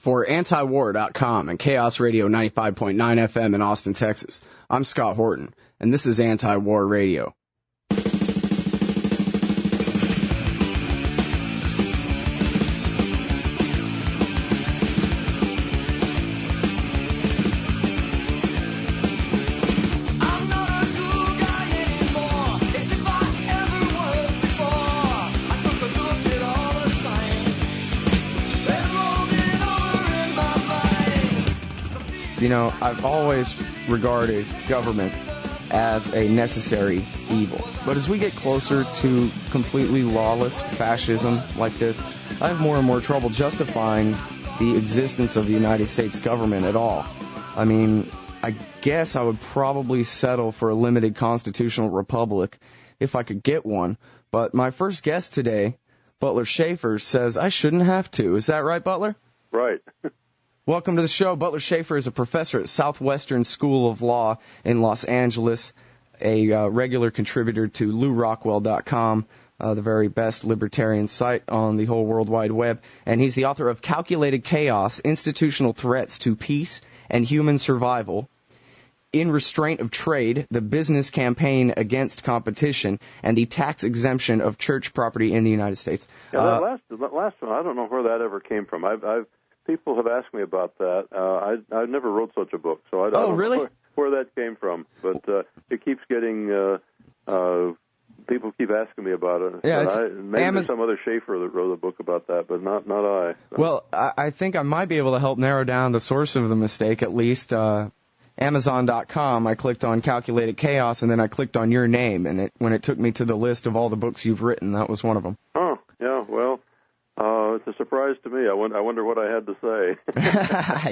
For AntiWar.com and Chaos Radio 95.9 FM in Austin, Texas, I'm Scott Horton, and this is Anti-War Radio. You know, I've always regarded government as a necessary evil. But as we get closer to completely lawless fascism like this, I have more and more trouble justifying the existence of the United States government at all. I mean, I guess I would probably settle for a limited constitutional republic if I could get one. But my first guest today, Butler Shaffer, says I shouldn't have to. Is that right, Butler? Right. Welcome to the show. Butler Shaffer is a professor at Southwestern School of Law in Los Angeles, a regular contributor to LouRockwell.com, the very best libertarian site on the whole World Wide Web. And he's the author of Calculated Chaos, Institutional Threats to Peace and Human Survival, In Restraint of Trade, the Business Campaign Against Competition, and the Tax Exemption of Church Property in the United States. Yeah, that last one, I don't know where that ever came from. People have asked me about that. I never wrote such a book, so I don't know where that came from. But it keeps getting people keep asking me about it. Yeah, maybe there's some other Schaefer that wrote a book about that, but not I. So. Well, I think I might be able to help narrow down the source of the mistake, at least. Amazon.com, I clicked on Calculated Chaos, and then I clicked on your name, and when it took me to the list of all the books you've written, that was one of them. Oh, yeah, well... it's a surprise to me. I wonder what I had to say.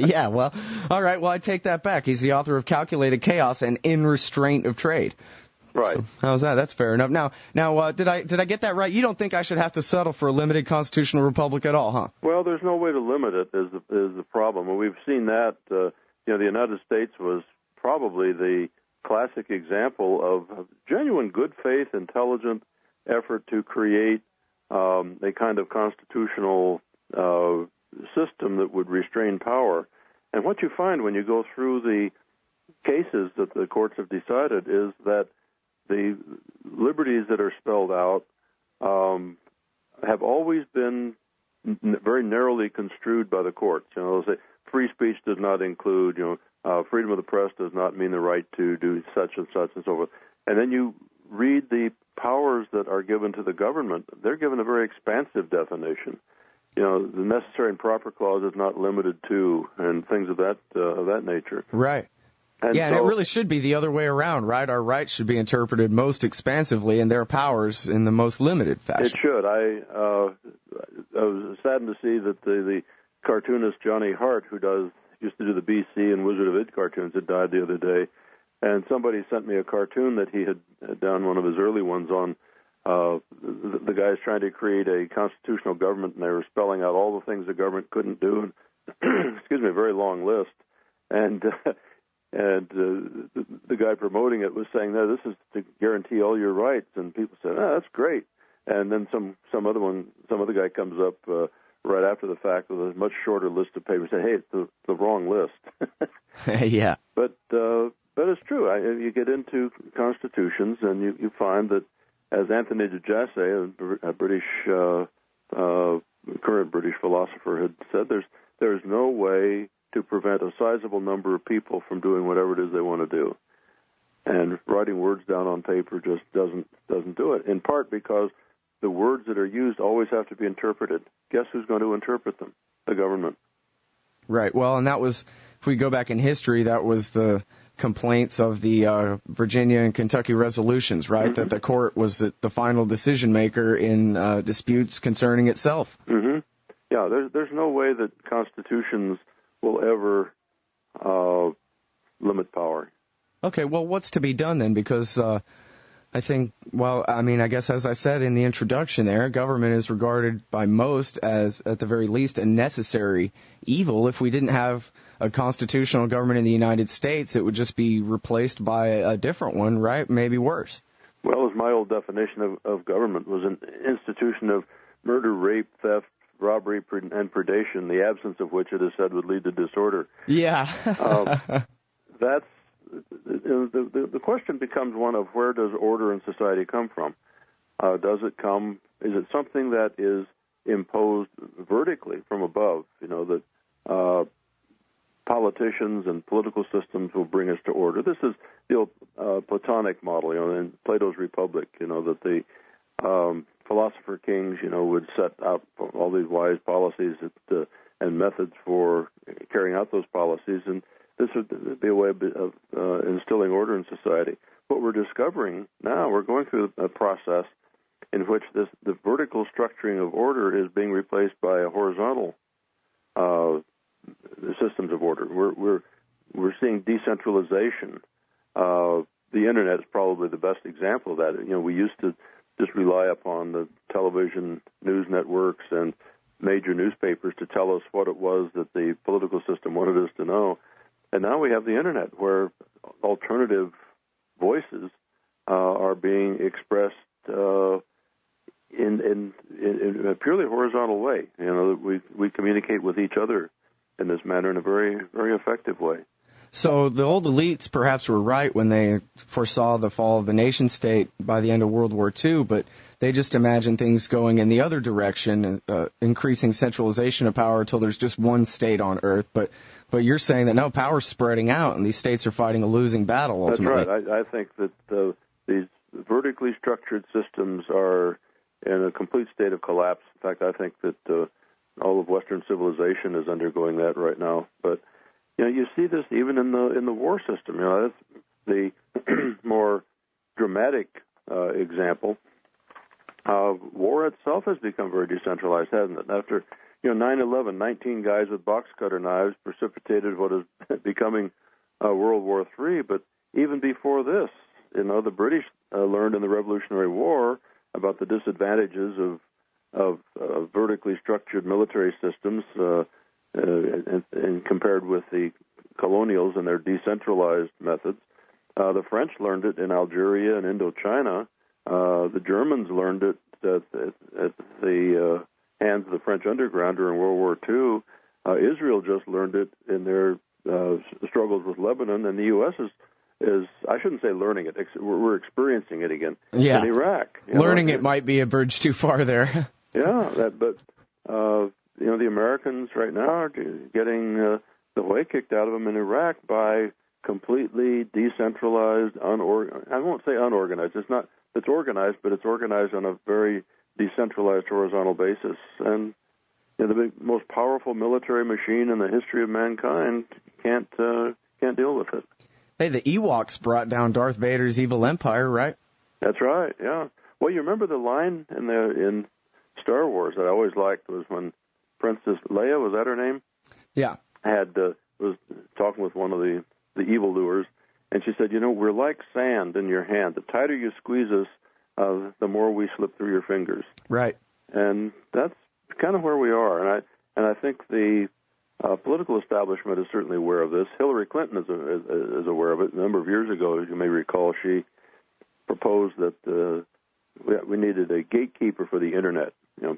Yeah, well, all right. Well, I take that back. He's the author of Calculated Chaos and In Restraint of Trade. Right. So, how's that? That's fair enough. Now, did I get that right? You don't think I should have to settle for a limited constitutional republic at all, huh? Well, there's no way to limit it is the problem. And we've seen that. The United States was probably the classic example of genuine good faith, intelligent effort to create a kind of constitutional system that would restrain power. And what you find when you go through the cases that the courts have decided is that the liberties that are spelled out have always been very narrowly construed by the courts. They'll say free speech does not include, freedom of the press does not mean the right to do such and such and so forth. And then you read the powers that are given to the government. They're given a very expansive definition. The necessary and proper clause is not limited to, and things of that nature. Right. And yeah, and it really should be the other way around, right? Our rights should be interpreted most expansively, and their powers in the most limited fashion. It should. I was saddened to see that the cartoonist Johnny Hart, who used to do the BC and Wizard of Id cartoons, had died the other day. And somebody sent me a cartoon that he had done, one of his early ones, on the guys trying to create a constitutional government, and they were spelling out all the things the government couldn't do. And, excuse me, a very long list. And the guy promoting it was saying, "No, this is to guarantee all your rights." And people said, "That's great." And then some other guy comes up right after the fact with a much shorter list of papers. Say, "Hey, it's the wrong list." Yeah. But it's true. You get into constitutions, and you find that, as Anthony de Jasse, a British current British philosopher, had said, there's no way to prevent a sizable number of people from doing whatever it is they want to do, and writing words down on paper just doesn't do it. In part because the words that are used always have to be interpreted. Guess who's going to interpret them? The government. Right. Well, and that was, if we go back in history, that was the complaints of the Virginia and Kentucky resolutions, right? Mm-hmm. That the court was the final decision maker in disputes concerning itself. Mm-hmm. Yeah, there's no way that constitutions will ever limit power. Okay, well, what's to be done then? Because I think, I guess as I said in the introduction there, government is regarded by most as, at the very least, a necessary evil. If we didn't have a constitutional government in the United States, it would just be replaced by a different one, right? Maybe worse. Well, as my old definition of government was an institution of murder, rape, theft, robbery and predation, the absence of which it is said would lead to disorder. Yeah. That's the question becomes one of where does order in society come from? Is it something that is imposed vertically from above? That politicians and political systems will bring us to order. This is the old Platonic model, in Plato's Republic, that the philosopher kings, would set out all these wise policies and methods for carrying out those policies, and this would be a way of instilling order in society. What we're discovering now, we're going through a process in which the vertical structuring of order is being replaced by a horizontal systems of order. We're seeing decentralization. The internet is probably the best example of that. We used to just rely upon the television news networks and major newspapers to tell us what it was that the political system wanted us to know. And now we have the internet where alternative voices are being expressed in a purely horizontal way. We communicate with each other in this manner in a very, very effective way. So the old elites perhaps were right when they foresaw the fall of the nation state by the end of World War II, but they just imagined things going in the other direction, increasing centralization of power until there's just one state on Earth. But you're saying that no, power's spreading out, and these states are fighting a losing battle ultimately. That's right. I think that these vertically structured systems are in a complete state of collapse. In fact, I think that all of Western civilization is undergoing that right now. But you see this even in the war system. That's the more dramatic example. War itself has become very decentralized, hasn't it? After 9/11, 19 guys with box cutter knives precipitated what is becoming World War III. But even before this, the British learned in the Revolutionary War about the disadvantages of vertically structured military systems. And compared with the colonials and their decentralized methods. The French learned it in Algeria and Indochina. The Germans learned it at the hands of the French underground during World War II. Israel just learned it in their struggles with Lebanon, and the U.S. is I shouldn't say learning it. We're experiencing it again in Iraq. Learning it might be a bridge too far there. The Americans right now are getting the way kicked out of them in Iraq by completely decentralized, I won't say unorganized. It's organized, but it's organized on a very decentralized horizontal basis. And the most powerful military machine in the history of mankind can't deal with it. Hey, the Ewoks brought down Darth Vader's evil empire, right? That's right. Yeah. Well, you remember the line in Star Wars that I always liked was when Princess Leia, was that her name? Yeah. Was talking with one of the evildoers, and she said, we're like sand in your hand. The tighter you squeeze us, the more we slip through your fingers. Right. And that's kind of where we are. And I think the political establishment is certainly aware of this. Hillary Clinton is aware of it. A number of years ago, as you may recall, she proposed that we needed a gatekeeper for the Internet.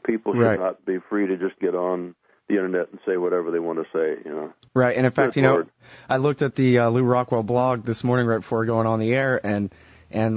People should not be free to just get on the Internet and say whatever they want to say. Right, and in fact, I looked at the Lou Rockwell blog this morning right before going on the air, and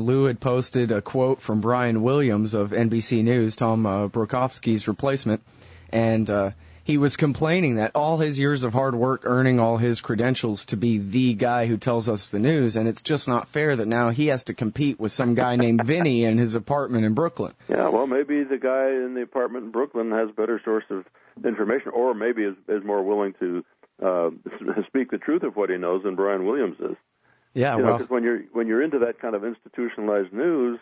Lou had posted a quote from Brian Williams of NBC News, Tom Brokovsky's replacement, and he was complaining that all his years of hard work earning all his credentials to be the guy who tells us the news, and it's just not fair that now he has to compete with some guy named Vinny in his apartment in Brooklyn. Yeah, well, maybe the guy in the apartment in Brooklyn has a better source of information, or maybe is more willing to speak the truth of what he knows than Brian Williams is. Yeah, because when you're into that kind of institutionalized news,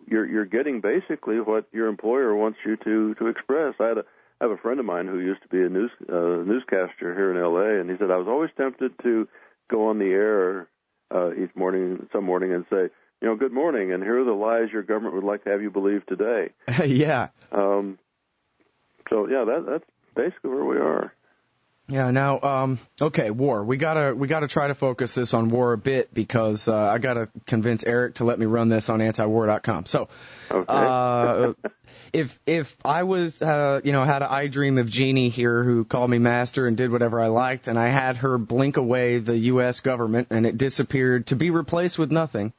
you're getting basically what your employer wants you to express. I have a friend of mine who used to be a newscaster here in L.A., and he said, I was always tempted to go on the air some morning and say, good morning, and here are the lies your government would like to have you believe today. Yeah. So, that's basically where we are. Yeah. Now, okay, war. We gotta try to focus this on war a bit because I gotta convince Eric to let me run this on AntiWar.com. So, Okay. if I was, had an I dream of Jeannie here who called me master and did whatever I liked, and I had her blink away the U.S. government and it disappeared to be replaced with nothing.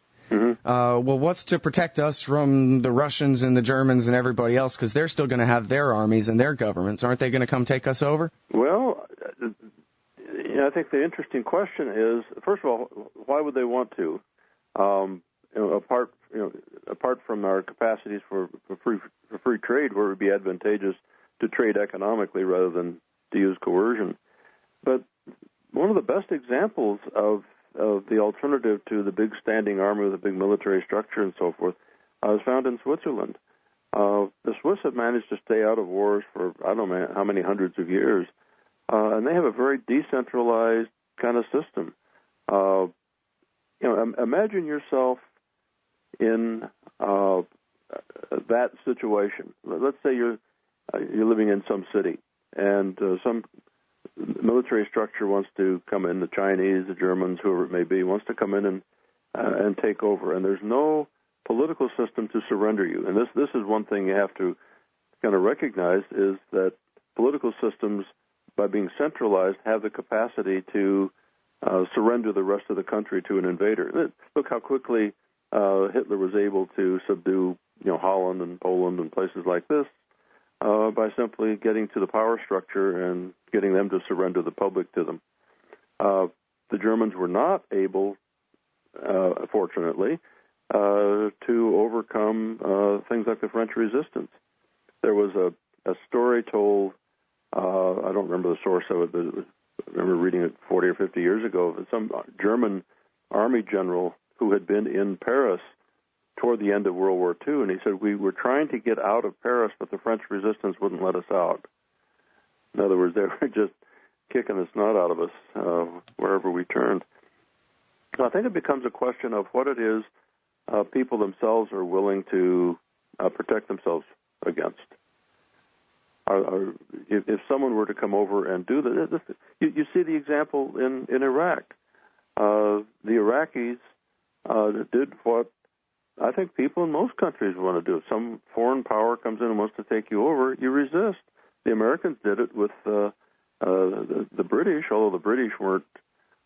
Well, what's to protect us from the Russians and the Germans and everybody else? Because they're still going to have their armies and their governments. Aren't they going to come take us over? Well, I think the interesting question is, first of all, why would they want to? Apart from our capacities for free trade, where it would be advantageous to trade economically rather than to use coercion. But one of the best examples of the alternative to the big standing army with a big military structure and so forth is found in Switzerland. The Swiss have managed to stay out of wars for I don't know how many hundreds of years, and they have a very decentralized kind of system. Imagine yourself in that situation. Let's say you're living in some city, and some military structure wants to come in, the Chinese, the Germans, whoever it may be, wants to come in and take over, and there's no political system to surrender you. And this is one thing you have to kind of recognize, is that political systems, by being centralized, have the capacity to surrender the rest of the country to an invader. Look how quickly Hitler was able to subdue, Holland and Poland and places like this by simply getting to the power structure and getting them to surrender the public to them. The Germans were not able, fortunately, to overcome things like the French resistance. There was a story told, I don't remember the source of it, but I remember reading it 40 or 50 years ago, that some German army general who had been in Paris toward the end of World War II, and he said, we were trying to get out of Paris, but the French resistance wouldn't let us out. In other words, they were just kicking the snot out of us wherever we turned. So I think it becomes a question of what it is people themselves are willing to protect themselves against. If someone were to come over and do this, you see the example in Iraq. The Iraqis did what I think people in most countries want to do. If some foreign power comes in and wants to take you over, you resist. The Americans did it with the British, although the British weren't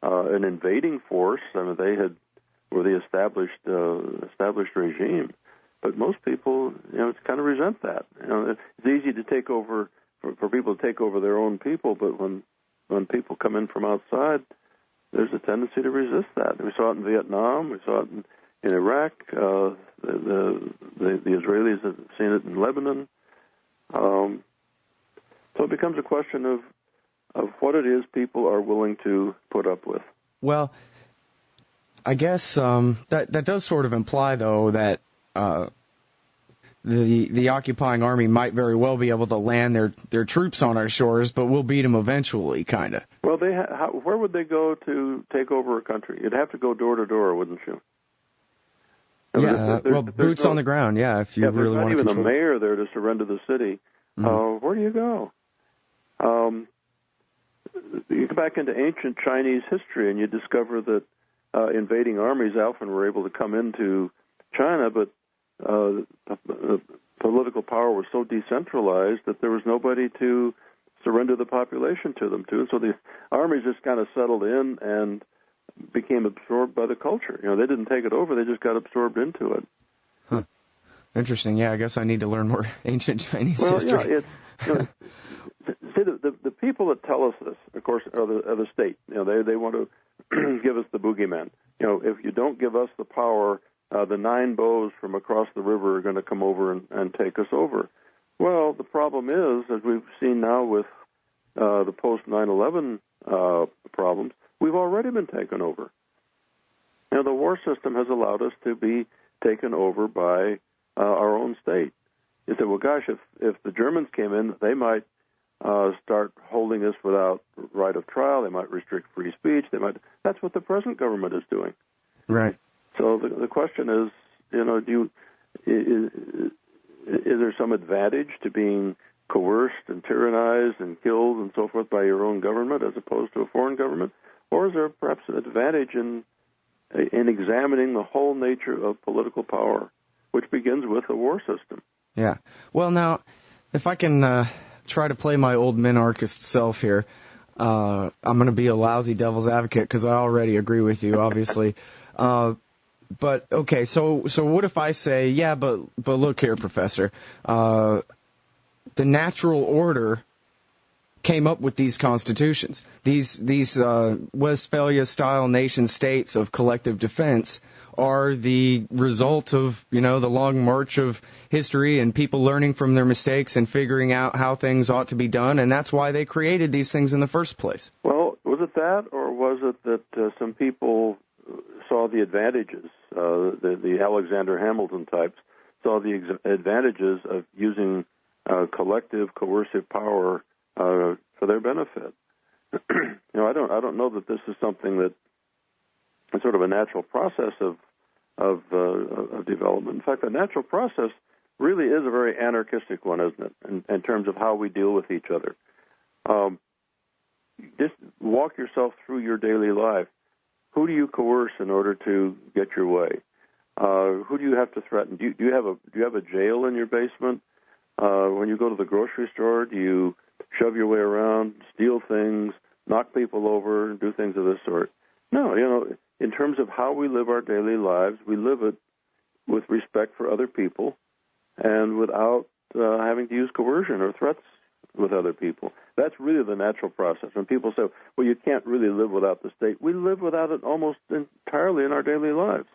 an invading force. I mean, they were the established regime. But most people, kind of resent that. It's easy to take over for people to take over their own people, but when people come in from outside, there's a tendency to resist that. We saw it in Vietnam. We saw it in Iraq. The Israelis have seen it in Lebanon. So it becomes a question of what it is people are willing to put up with. Well, I guess that does sort of imply, though, that the occupying army might very well be able to land their troops on our shores, but we'll beat them eventually, kind of. Well, where would they go to take over a country? You'd have to go door to door, wouldn't you? Yeah, boots on the ground, yeah, if you really want to control. There's not even a mayor there to surrender the city. Mm-hmm. Where do you go? You go back into ancient Chinese history, and you discover that invading armies often were able to come into China, but the political power was so decentralized that there was nobody to surrender the population to them to. So the armies just kind of settled in and became absorbed by the culture. They didn't take it over; they just got absorbed into it. Huh. Interesting. Yeah, I guess I need to learn more ancient Chinese history. Yeah, see, the people that tell us this, of course, are the state. They want to give us the boogeyman. If you don't give us the power, the 9 bows from across the river are going to come over and take us over. Well, the problem is, as we've seen now with the post-9/11 problems, we've already been taken over. The war system has allowed us to be taken over by our own state. You say, well, gosh, if the Germans came in, they might start holding us without right of trial. They might restrict free speech. That's what the present government is doing. Right. So the question is, is there some advantage to being coerced and tyrannized and killed and so forth by your own government as opposed to a foreign government? Or is there perhaps an advantage in examining the whole nature of political power, which begins with the war system? Yeah. Well, now, if I can try to play my old minarchist self here, I'm going to be a lousy devil's advocate because I already agree with you, obviously. But, okay, so what if I say, yeah, but look here, Professor, the natural order came up with these constitutions. These Westphalia-style nation-states of collective defense are the result of, the long march of history and people learning from their mistakes and figuring out how things ought to be done, and that's why they created these things in the first place. Well, was it that, or was it that some people saw the advantages, the Alexander Hamilton types, saw the advantages of using collective coercive power for their benefit? I don't know that this is something that is sort of a natural process of development. In fact, the natural process really is a very anarchistic one, isn't it, in terms of how we deal with each other. Just walk yourself through your daily life. Who do you coerce in order to get your way? Who do you have to threaten? Do you have a jail in your basement? When you go to the grocery store, do you shove your way around, steal things, knock people over, do things of this sort? No, in terms of how we live our daily lives, we live it with respect for other people and without having to use coercion or threats with other people. That's really the natural process. When people say, well, you can't really live without the state, we live without it almost entirely in our daily lives.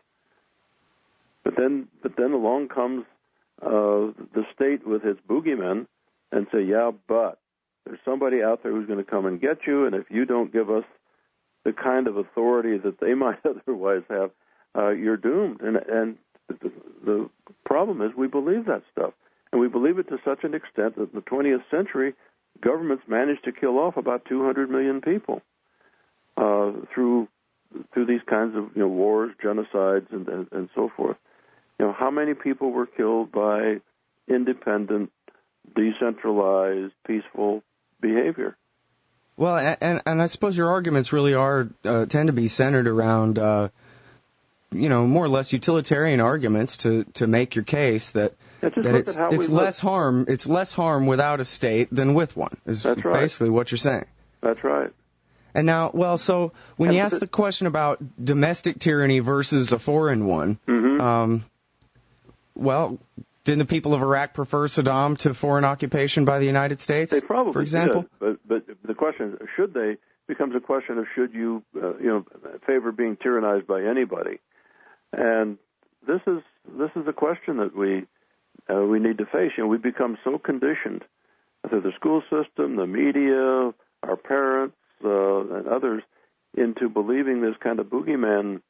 But then along comes the state with its boogeymen and say, yeah, but there's somebody out there who's going to come and get you, and if you don't give us the kind of authority that they might otherwise have, you're doomed. And the problem is we believe that stuff. And we believe it to such an extent that in the 20th century, governments managed to kill off about 200 million people through these kinds of wars, genocides, and so forth. How many people were killed by independent, decentralized, peaceful behavior? Well, and I suppose your arguments really tend to be centered around more or less utilitarian arguments to make your case that it's less harm without a state than with one. That's right. Basically what you're saying. That's right. And now, so when you ask the question about domestic tyranny versus a foreign one, didn't the people of Iraq prefer Saddam to foreign occupation by the United States? They probably for example, did. But the question, should they, becomes a question of should you favor being tyrannized by anybody? And this is a question that we need to face. We become so conditioned through the school system, the media, our parents, and others into believing this kind of boogeyman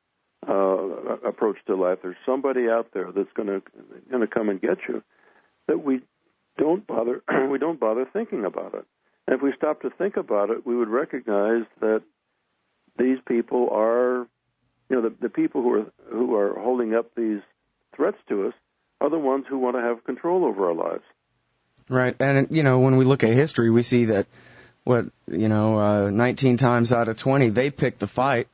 approach to life. There's somebody out there that's going to come and get you, that we don't bother thinking about it. And if we stop to think about it, we would recognize that these people are, the people who are holding up these threats to us are the ones who want to have control over our lives. Right. And when we look at history, we see that 19 times out of 20 they picked the fight.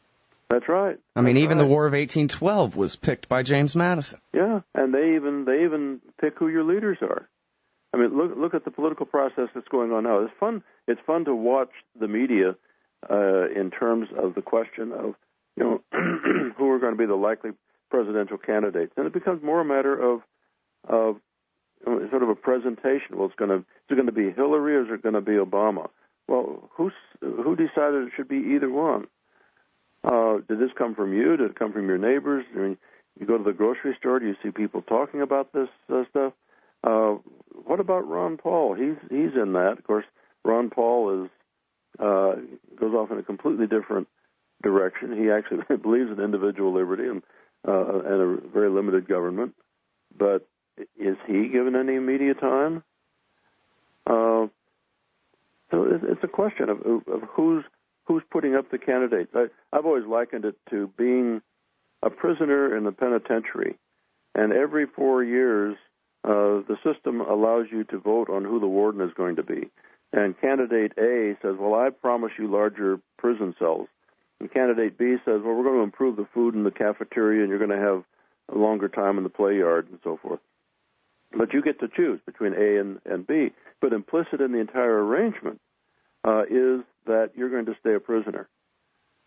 That's right. I mean, even the War of 1812 was picked by James Madison. Yeah, and they even pick who your leaders are. I mean, look at the political process that's going on now. It's fun to watch the media in terms of the question of who are going to be the likely presidential candidates, and it becomes more a matter of sort of a presentation. Well, is it going to be Hillary or is it going to be Obama? Well, who decided it should be either one? Did this come from you? Did it come from your neighbors? I mean, you go to the grocery store, do you see people talking about this stuff? What about Ron Paul? He's in that. Of course, Ron Paul goes off in a completely different direction. He actually believes in individual liberty and a very limited government. But is he given any media time? So it's a question of who's putting up the candidates. I've always likened it to being a prisoner in the penitentiary, and every 4 years the system allows you to vote on who the warden is going to be. And candidate A says, well, I promise you larger prison cells. And candidate B says, well, we're going to improve the food in the cafeteria and you're going to have a longer time in the play yard and so forth. But you get to choose between A and B. But implicit in the entire arrangement is that you're going to stay a prisoner.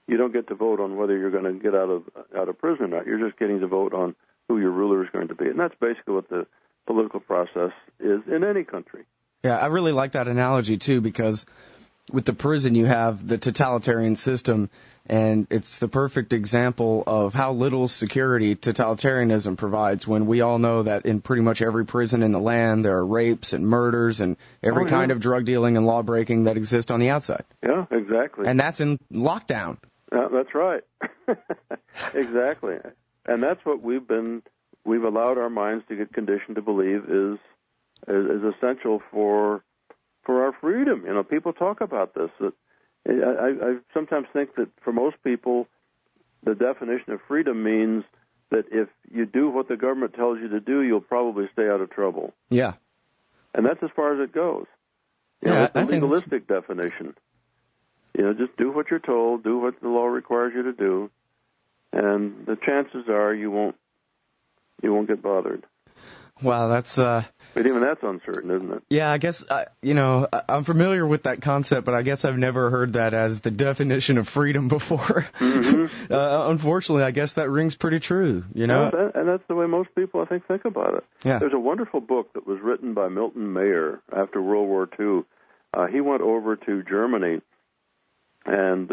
You don't get to vote on whether you're going to get out of prison or not. You're just getting to vote on who your ruler is going to be. And that's basically what the political process is in any country. Yeah, I really like that analogy, too, because with the prison you have the totalitarian system, and it's the perfect example of how little security totalitarianism provides when we all know that in pretty much every prison in the land there are rapes and murders and every kind of drug dealing and law breaking that exists on the outside. Yeah, exactly. And that's in lockdown. That's right. Exactly. And that's what we've allowed our minds to get conditioned to believe is essential for our freedom. You know, people talk about this. I sometimes think that for most people, the definition of freedom means that if you do what the government tells you to do, you'll probably stay out of trouble. Yeah. And that's as far as it goes. It's a legalistic definition. You know, just do what you're told, do what the law requires you to do, and the chances are you won't get bothered. Wow, that's... But even that's uncertain, isn't it? Yeah, I guess, I'm familiar with that concept, but I guess I've never heard that as the definition of freedom before. Mm-hmm. Unfortunately, I guess that rings pretty true, you know? And that's the way most people, I think about it. Yeah. There's a wonderful book that was written by Milton Mayer after World War II. He went over to Germany and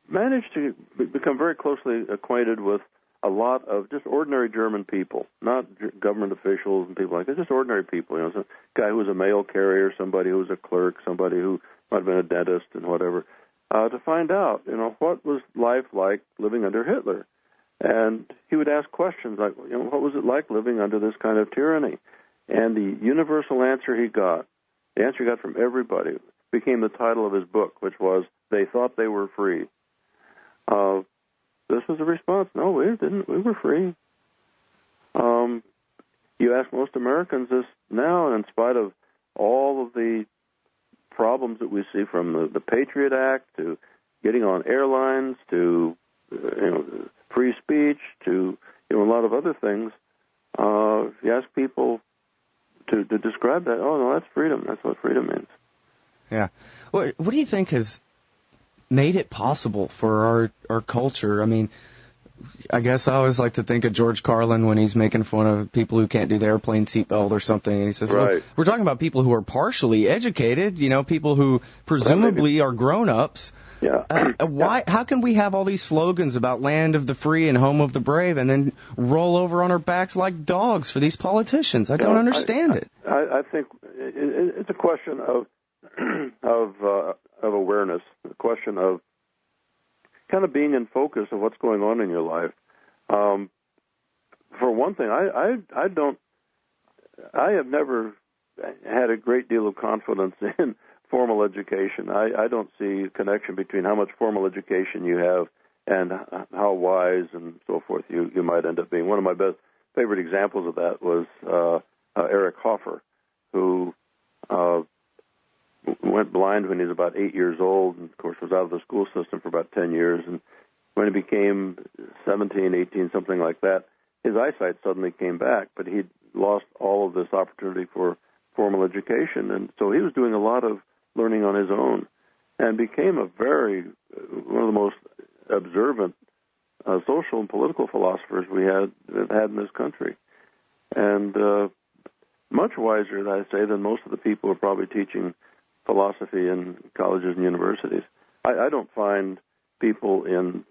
managed to become very closely acquainted with a lot of just ordinary German people, not government officials and people like that, just ordinary people. You know, some guy who was a mail carrier, somebody who was a clerk, somebody who might have been a dentist and whatever, to find out, you know, what was life like living under Hitler. And he would ask questions like, you know, what was it like living under this kind of tyranny? And the universal answer he got, the answer he got from everybody, became the title of his book, which was, They Thought They Were Free. This was the response. No, we didn't. We were free. You ask most Americans this now, and in spite of all of the problems that we see from the Patriot Act to getting on airlines to free speech to a lot of other things, if you ask people to describe that, oh no, that's freedom. That's what freedom means. Yeah. What do you think has made it possible for our culture? I mean, I guess I always like to think of George Carlin when he's making fun of people who can't do the airplane seatbelt or something. And he says, right. Well, we're talking about people who are partially educated, you know, people who presumably are grown-ups. Yeah. How can we have all these slogans about land of the free and home of the brave and then roll over on our backs like dogs for these politicians? I don't understand it. I think it's a question of awareness, a question of kind of being in focus of what's going on in your life. For one thing, I have never had a great deal of confidence in formal education. I don't see a connection between how much formal education you have and how wise and so forth you might end up being. One of my favorite examples of that was Eric Hoffer, who went blind when he was about 8 years old, and, of course, was out of the school system for about 10 years. And when he became 17, 18, something like that, his eyesight suddenly came back, but he'd lost all of this opportunity for formal education. And so he was doing a lot of learning on his own and became one of the most observant social and political philosophers we had in this country. And much wiser, I say, than most of the people who are probably teaching philosophy in colleges and universities. I don't find people in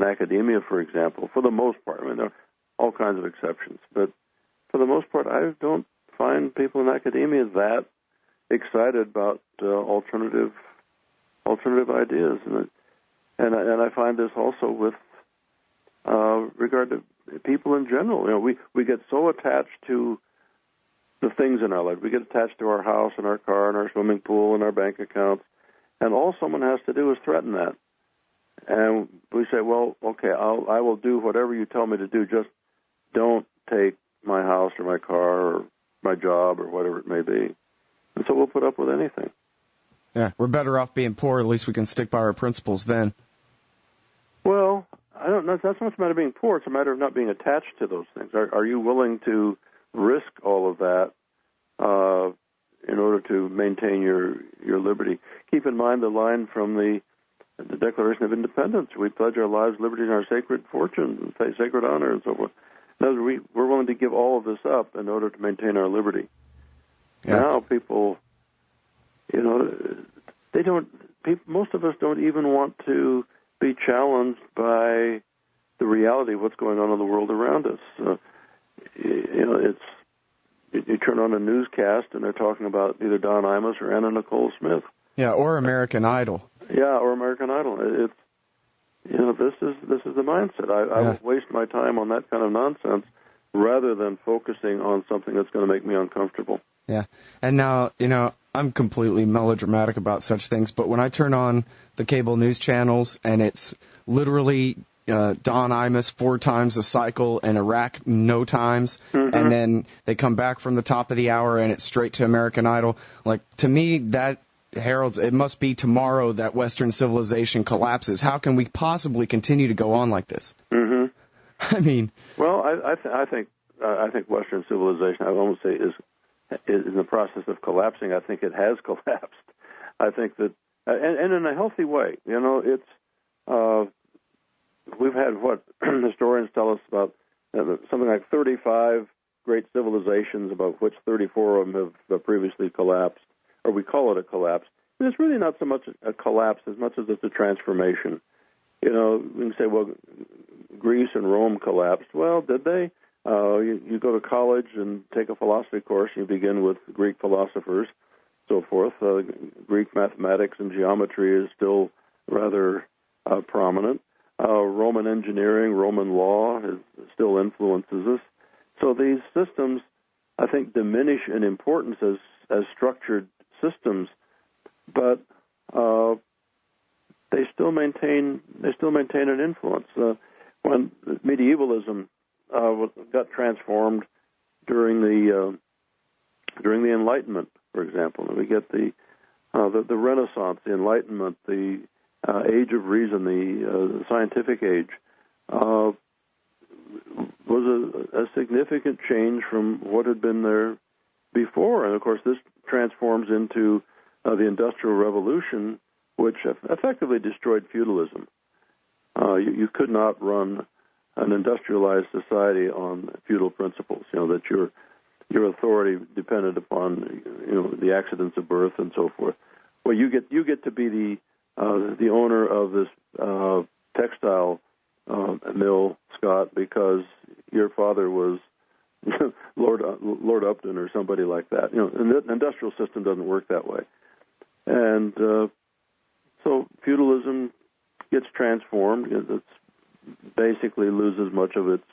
academia, for example, for the most part. I mean, there are all kinds of exceptions, but for the most part, I don't find people in academia that excited about alternative ideas, and I find this also with regard to people in general. You know, we get so attached to the things in our life. We get attached to our house and our car and our swimming pool and our bank accounts, and all someone has to do is threaten that. And we say, well, okay, I will do whatever you tell me to do, just don't take my house or my car or my job or whatever it may be. And so we'll put up with anything. Yeah, we're better off being poor. At least we can stick by our principles then. Well, I don't know. It's not so much a matter of being poor. It's a matter of not being attached to those things. Are you willing to risk all of that in order to maintain your liberty? Keep in mind the line from the Declaration of Independence. We pledge our lives, liberty, and our sacred fortune, sacred honor, and so forth. In other words, we're willing to give all of this up in order to maintain our liberty. Yeah. Now people, they don't. Most of us don't even want to be challenged by the reality of what's going on in the world around us. You turn on a newscast and they're talking about either Don Imus or Anna Nicole Smith. Yeah, or American Idol. Yeah, or American Idol. It's this is the mindset. I will waste my time on that kind of nonsense rather than focusing on something that's going to make me uncomfortable. Yeah, and now, I'm completely melodramatic about such things, but when I turn on the cable news channels and it's literally Don Imus 4 times a cycle and Iraq no times, and then they come back from the top of the hour and it's straight to American Idol, like, to me, that heralds, it must be tomorrow that Western civilization collapses. How can we possibly continue to go on like this? I mean... Well, I think Western civilization, I won't say is in the process of collapsing. I think it has collapsed. I think that, and in a healthy way. It's we've had what historians tell us about something like 35 great civilizations, about which 34 of them have previously collapsed, or we call it a collapse. And it's really not so much a collapse as much as it's a transformation. We can say, well, Greece and Rome collapsed. Well, did they? You go to college and take a philosophy course. You begin with Greek philosophers, so forth. Greek mathematics and geometry is still rather prominent. Roman engineering, Roman law still influences us. So these systems, I think, diminish in importance as structured systems, but they still maintain an influence. When medievalism got transformed during the Enlightenment, for example, and we get the Renaissance, the Enlightenment, the Age of Reason, the scientific age, was a significant change from what had been there before. And of course, this transforms into the Industrial Revolution, which effectively destroyed feudalism. You could not run an industrialized society on feudal principles. That your authority depended upon the accidents of birth and so forth. Well, you get to be the owner of this textile mill, Scott, because your father was Lord Upton or somebody like that. And the industrial system doesn't work that way. And so feudalism gets transformed. It basically loses much of its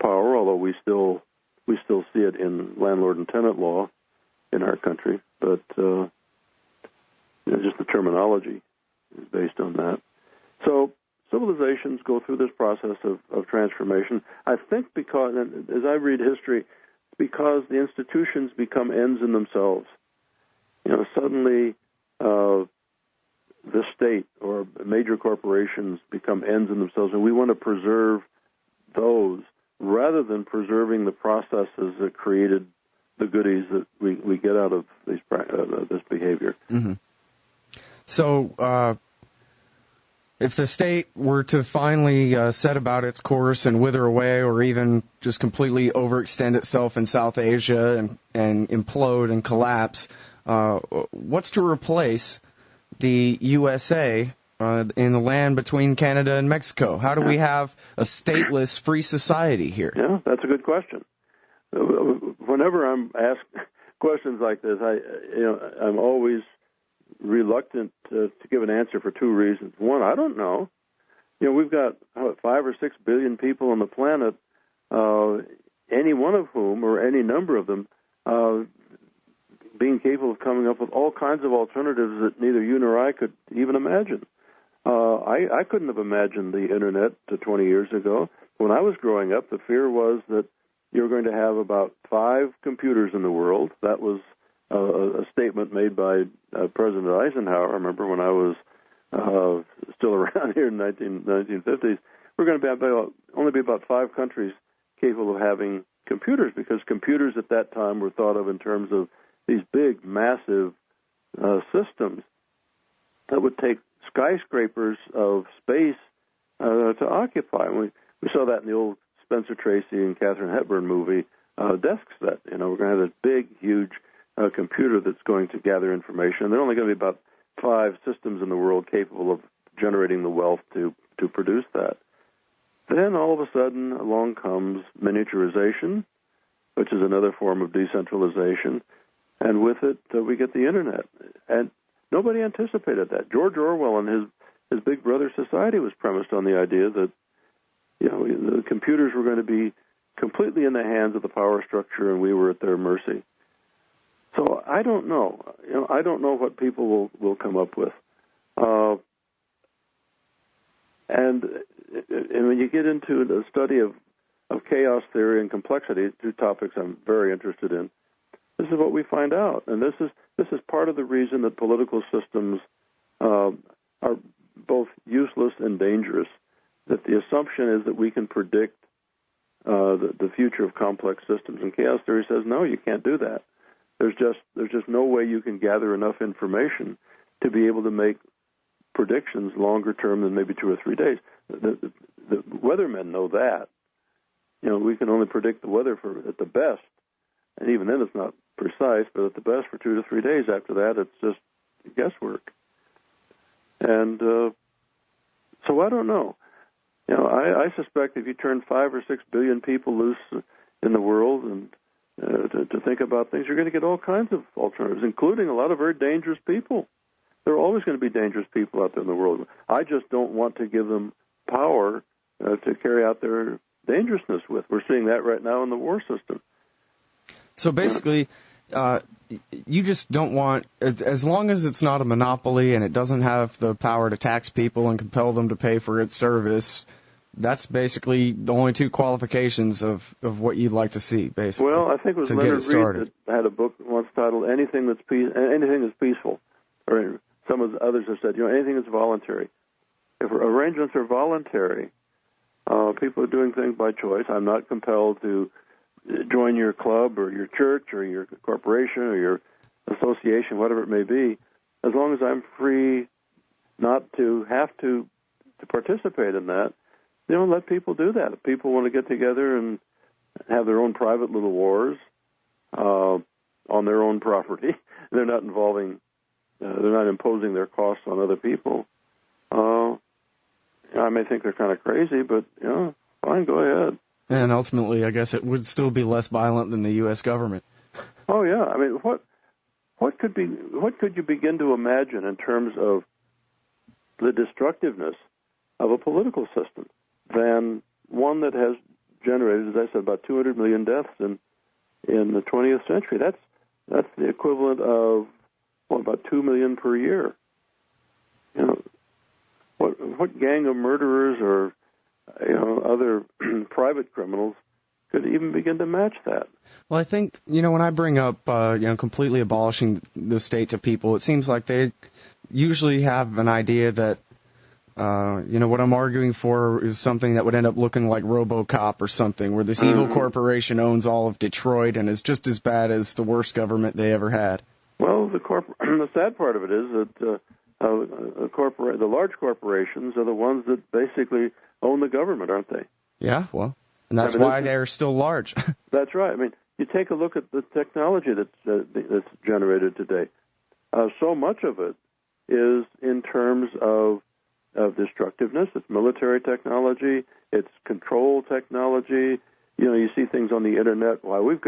power, although we still see it in landlord and tenant law in our country. But just the terminology is based on that. So civilizations go through this process of transformation. I think because, and as I read history, because the institutions become ends in themselves. Suddenly the state or major corporations become ends in themselves, and we want to preserve those rather than preserving the processes that created the goodies that we get out of this behavior. Mm-hmm. So if the state were to finally set about its course and wither away, or even just completely overextend itself in South Asia and implode and collapse, what's to replace the USA in the land between Canada and Mexico? How do we have a stateless, free society here? Yeah, that's a good question. Whenever I'm asked questions like this, I'm always reluctant to give an answer for 2 reasons. One, I don't know. We've got 5 or 6 billion people on the planet, any one of whom, or any number of them, being capable of coming up with all kinds of alternatives that neither you nor I could even imagine. I couldn't have imagined the Internet 20 years ago. When I was growing up, the fear was that you're going to have about 5 computers in the world. That was a statement made by President Eisenhower. I remember when I was still around here in the 1950s. We're going to only be about 5 countries capable of having computers, because computers at that time were thought of in terms of these big, massive systems that would take skyscrapers of space to occupy. We saw that in the old Spencer Tracy and Katharine Hepburn movie, Desk Set. We're going to have this big, huge computer that's going to gather information. There are only going to be about 5 systems in the world capable of generating the wealth to produce that. Then all of a sudden along comes miniaturization, which is another form of decentralization, and with it we get the Internet. And nobody anticipated that. George Orwell and his Big Brother society was premised on the idea that the computers were going to be completely in the hands of the power structure and we were at their mercy. So I don't know. I don't know what people will come up with. And when you get into the study of chaos theory and complexity, 2 topics I'm very interested in, this is what we find out. And this is part of the reason that political systems are both useless and dangerous. That the assumption is that we can predict the future of complex systems. And chaos theory says, no, you can't do that. There's just no way you can gather enough information to be able to make predictions longer term than maybe 2 or 3 days. The weathermen know that. We can only predict the weather at the best, and even then it's not precise, but at the best for 2 to 3 days. After that, it's just guesswork. And so I don't know. I suspect if you turn 5 or 6 billion people loose in the world and to think about things, you're going to get all kinds of alternatives, including a lot of very dangerous people. There are always going to be dangerous people out there in the world. I just don't want to give them power to carry out their dangerousness with. We're seeing that right now in the war system. So basically, you just don't want, as long as it's not a monopoly and it doesn't have the power to tax people and compel them to pay for its service, that's basically the only 2 qualifications of what you'd like to see, basically. Well, I think it was Leonard Reed that had a book once titled "Anything That's Peaceful," or some of the others have said, anything that's voluntary. If arrangements are voluntary, people are doing things by choice. I'm not compelled to join your club or your church or your corporation or your association, whatever it may be, as long as I'm free not to have to participate in that. Let people do that. If people want to get together and have their own private little wars on their own property, they're not imposing their costs on other people. I may think they're kind of crazy, but fine, go ahead. And ultimately, I guess it would still be less violent than the U.S. government. Oh yeah, I mean, what could you begin to imagine in terms of the destructiveness of a political system than one that has generated, as I said, about 200 million deaths in the 20th century? That's the equivalent of about 2 million per year. What gang of murderers or other private criminals could even begin to match that? Well, I think, when I bring up, completely abolishing the state to people, it seems like they usually have an idea that, what I'm arguing for is something that would end up looking like Robocop or something, where this evil corporation owns all of Detroit and is just as bad as the worst government they ever had. Well, the sad part of it is that the large corporations are the ones that basically own the government, aren't they? Yeah, well, and that's why they're still large. That's right. I mean, you take a look at the technology that's generated today. So much of it is in terms of destructiveness. It's military technology. It's control technology. You see things on the internet. Why we've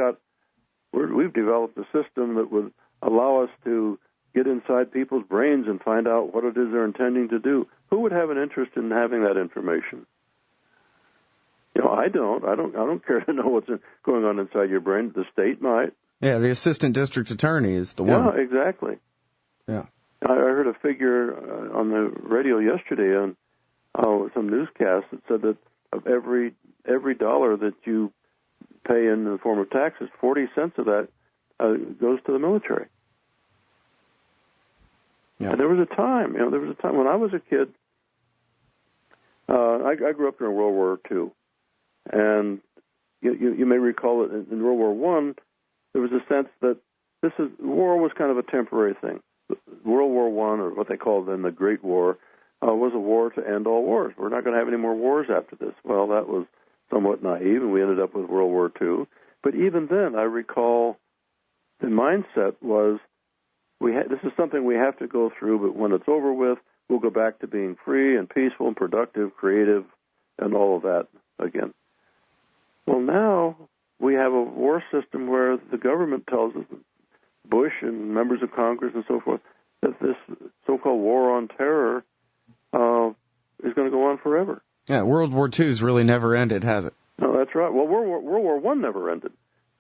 developed a system that would allow us to get inside people's brains and find out what it is they're intending to do. Who would have an interest in having that information? I don't care to know what's going on inside your brain. The state might. Yeah, the assistant district attorney is the one. Yeah, exactly. Yeah. I heard a figure on the radio yesterday on some newscast that said that of every dollar that you pay in the form of taxes, 40 cents of that goes to the military. Yeah. And there was a time when I was a kid. I grew up during World War II, and you may recall that in World War I, there was a sense that war was kind of a temporary thing. World War I, or what they called then the Great War, was a war to end all wars. We're not going to have any more wars after this. Well, that was somewhat naive, and we ended up with World War II. But even then, I recall the mindset was, this is something we have to go through, but when it's over with, we'll go back to being free and peaceful and productive, creative, and all of that again. Well, now we have a war system where the government tells us, Bush and members of Congress and so forth, that this so-called war on terror is going to go on forever. Yeah, World War II's really never ended, has it? No, that's right. Well, World War I never ended.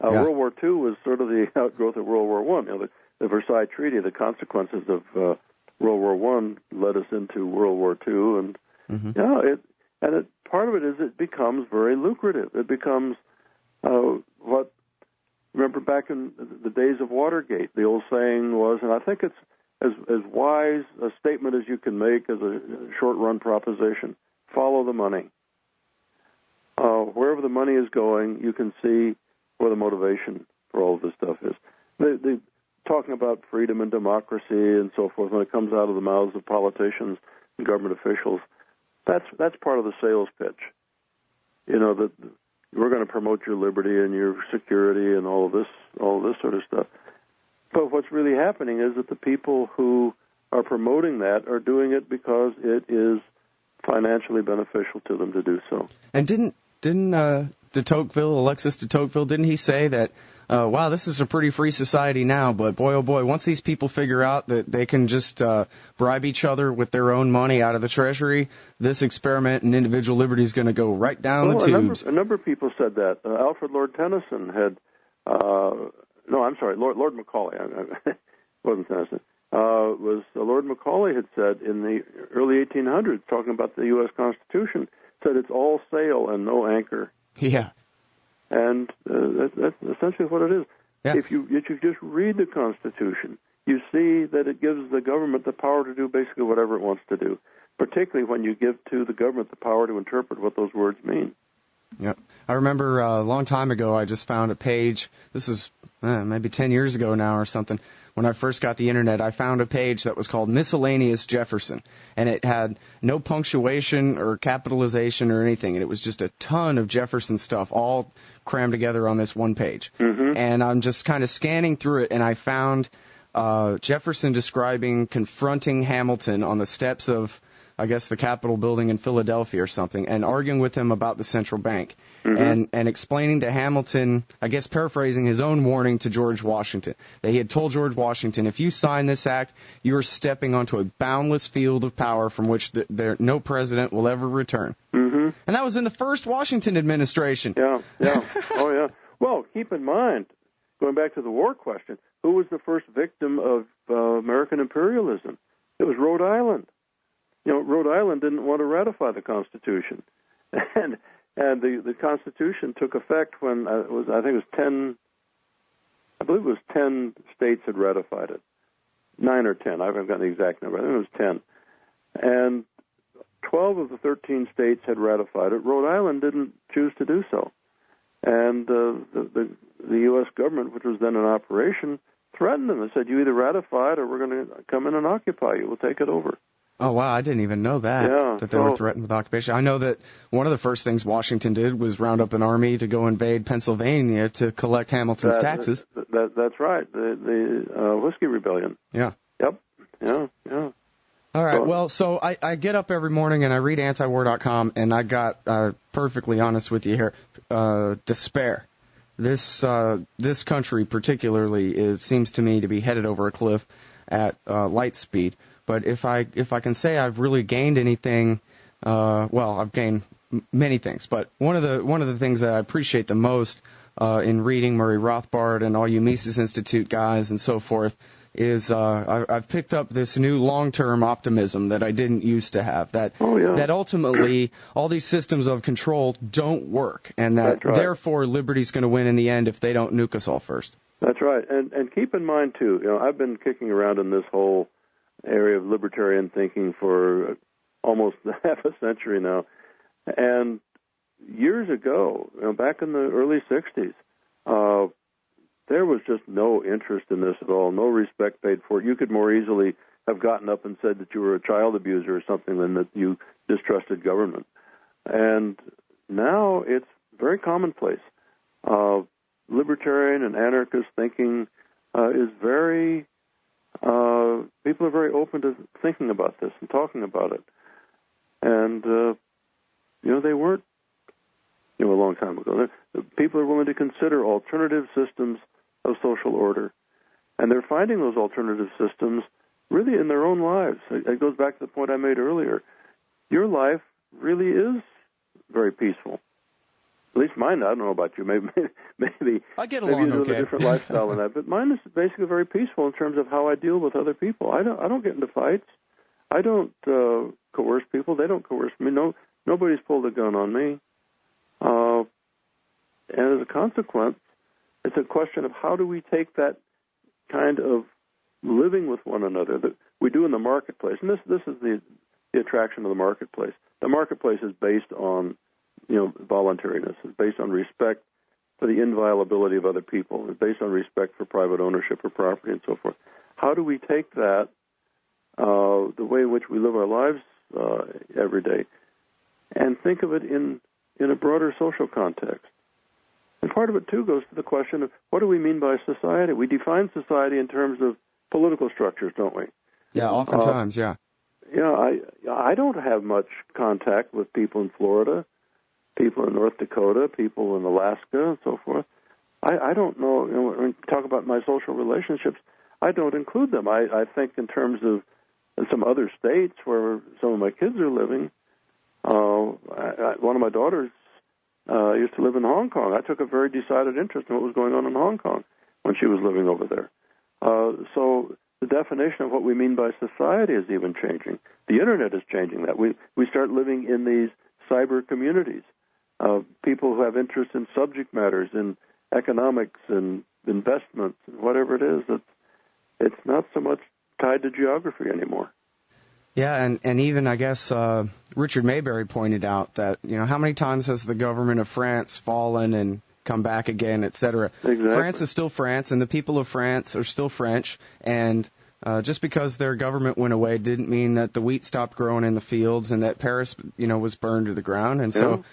Yeah. World War II was sort of the outgrowth of World War I. The Versailles Treaty, the consequences of World War I led us into World War II, and part of it is it becomes very lucrative. It becomes remember back in the days of Watergate, the old saying was, and I think it's as wise a statement as you can make as a short-run proposition: follow the money. Wherever the money is going, you can see where the motivation for all of this stuff is. The talking about freedom and democracy and so forth, when it comes out of the mouths of politicians and government officials, that's part of the sales pitch. That we're going to promote your liberty and your security and all of this sort of stuff. But what's really happening is that the people who are promoting that are doing it because it is financially beneficial to them to do so. And didn't Alexis de Tocqueville, didn't he say that, wow, this is a pretty free society now, but boy, oh boy, once these people figure out that they can just bribe each other with their own money out of the Treasury, this experiment in individual liberty is going to go right down the tubes. A number of people said that. Alfred Lord Tennyson had, Lord Macaulay, wasn't Tennyson. Lord Macaulay had said in the early 1800s, talking about the U.S. Constitution, said it's all sail and no anchor. Yeah. And that's essentially what it is. Yeah. If you just read the Constitution, you see that it gives the government the power to do basically whatever it wants to do, particularly when you give to the government the power to interpret what those words mean. Yep. I remember a long time ago I just found a page, this is maybe 10 years ago now or something, when I first got the Internet, I found a page that was called Miscellaneous Jefferson, and it had no punctuation or capitalization or anything, and it was just a ton of Jefferson stuff all crammed together on this one page. Mm-hmm. And I'm just kind of scanning through it, and I found Jefferson confronting Hamilton on the steps of, I guess, the Capitol building in Philadelphia or something, and arguing with him about the central bank, mm-hmm. and explaining to Hamilton, I guess paraphrasing his own warning to George Washington, that he had told George Washington, if you sign this act, you are stepping onto a boundless field of power from which no president will ever return. Mm-hmm. And that was in the first Washington administration. Yeah. Oh, yeah. Well, keep in mind, going back to the war question, who was the first victim of American imperialism? It was Rhode Island. Rhode Island didn't want to ratify the Constitution, and the Constitution took effect when I believe it was 10 states had ratified it, 9 or 10. I haven't got the exact number. I think it was 10, and 12 of the 13 states had ratified it. Rhode Island didn't choose to do so, and the U.S. government, which was then in operation, threatened them and said, "You either ratify it, or we're going to come in and occupy you. We'll take it over." Oh, wow, I didn't even know that they were threatened with occupation. I know that one of the first things Washington did was round up an army to go invade Pennsylvania to collect Hamilton's taxes. That's right, the Whiskey Rebellion. Yeah. Yep, yeah. All right, well, so I get up every morning and I read AntiWar.com, and I got, perfectly honest with you here, despair. This country particularly seems to me to be headed over a cliff at light speed. But if I can say I've really gained anything, I've gained many things. But one of the things that I appreciate the most in reading Murray Rothbard and all you Mises Institute guys and so forth, is I've picked up this new long-term optimism that I didn't used to have, that ultimately all these systems of control don't work, and that therefore liberty's going to win in the end if they don't nuke us all first. That's right. And keep in mind, too, I've been kicking around in this whole area of libertarian thinking for almost half a century now. And years ago, back in the early 60s, there was just no interest in this at all, no respect paid for it. You could more easily have gotten up and said that you were a child abuser or something than that you distrusted government. And now it's very commonplace. Libertarian and anarchist thinking is very, people are very open to thinking about this and talking about it. And, they weren't, a long time ago. People are willing to consider alternative systems of social order. And they're finding those alternative systems really in their own lives. It goes back to the point I made earlier. Your life really is very peaceful. At least mine. I don't know about you. Maybe I get along maybe you okay. have a different lifestyle than that. But mine is basically very peaceful in terms of how I deal with other people. I don't get into fights. I don't coerce people. They don't coerce me. Nobody's pulled a gun on me. And as a consequence, it's a question of how do we take that kind of living with one another that we do in the marketplace. And this is the attraction of the marketplace. The marketplace is based on voluntariness. It's based on respect for the inviolability of other people. It's based on respect for private ownership of property and so forth. How do we take that, the way in which we live our lives every day, and think of it in a broader social context? And part of it, too, goes to the question of what do we mean by society? We define society in terms of political structures, don't we? Yeah, oftentimes, yeah. I don't have much contact with people in Florida, people in North Dakota, people in Alaska, and so forth. I don't know, when we talk about my social relationships, I don't include them. I think in terms of some other states where some of my kids are living. One of my daughters used to live in Hong Kong. I took a very decided interest in what was going on in Hong Kong when she was living over there. So the definition of what we mean by society is even changing. The Internet is changing that. We start living in these cyber communities. People who have interest in subject matters, in economics and investments, and whatever it is. It's not so much tied to geography anymore. Yeah, and even, I guess, Richard Mayberry pointed out that, how many times has the government of France fallen and come back again, et cetera? Exactly. France is still France, and the people of France are still French, and just because their government went away didn't mean that the wheat stopped growing in the fields and that Paris, was burned to the ground. And so,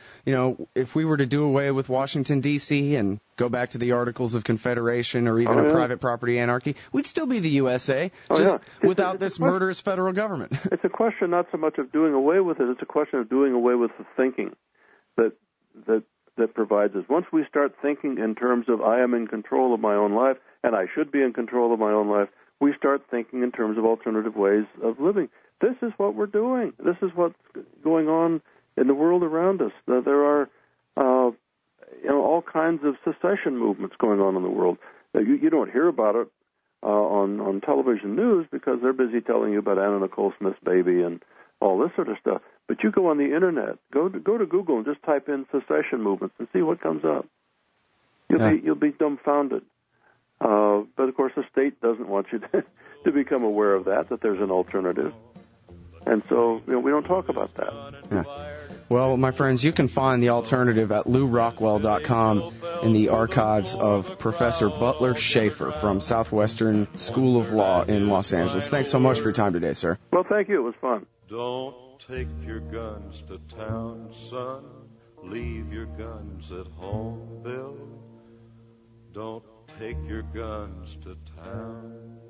if we were to do away with Washington, D.C. and go back to the Articles of Confederation or even a private property anarchy, we'd still be the USA, without this murderous federal government. It's a question not so much of doing away with it, it's a question of doing away with the thinking that provides us. Once we start thinking in terms of I am in control of my own life and I should be in control of my own life, we start thinking in terms of alternative ways of living. This is what we're doing. This is what's going on in the world around us. There are, all kinds of secession movements going on in the world. You don't hear about it on television news because they're busy telling you about Anna Nicole Smith's baby and all this sort of stuff. But you go on the Internet, go to Google and just type in secession movements and see what comes up. You'll be dumbfounded. But, of course, the state doesn't want you to become aware of that there's an alternative. And so, we don't talk about that. Yeah. Well, my friends, you can find the alternative at LouRockwell.com in the archives of Professor Butler Shaffer from Southwestern School of Law in Los Angeles. Thanks so much for your time today, sir. Well, thank you. It was fun. Don't take your guns to town, son. Leave your guns at home, Bill. Don't take your guns to town.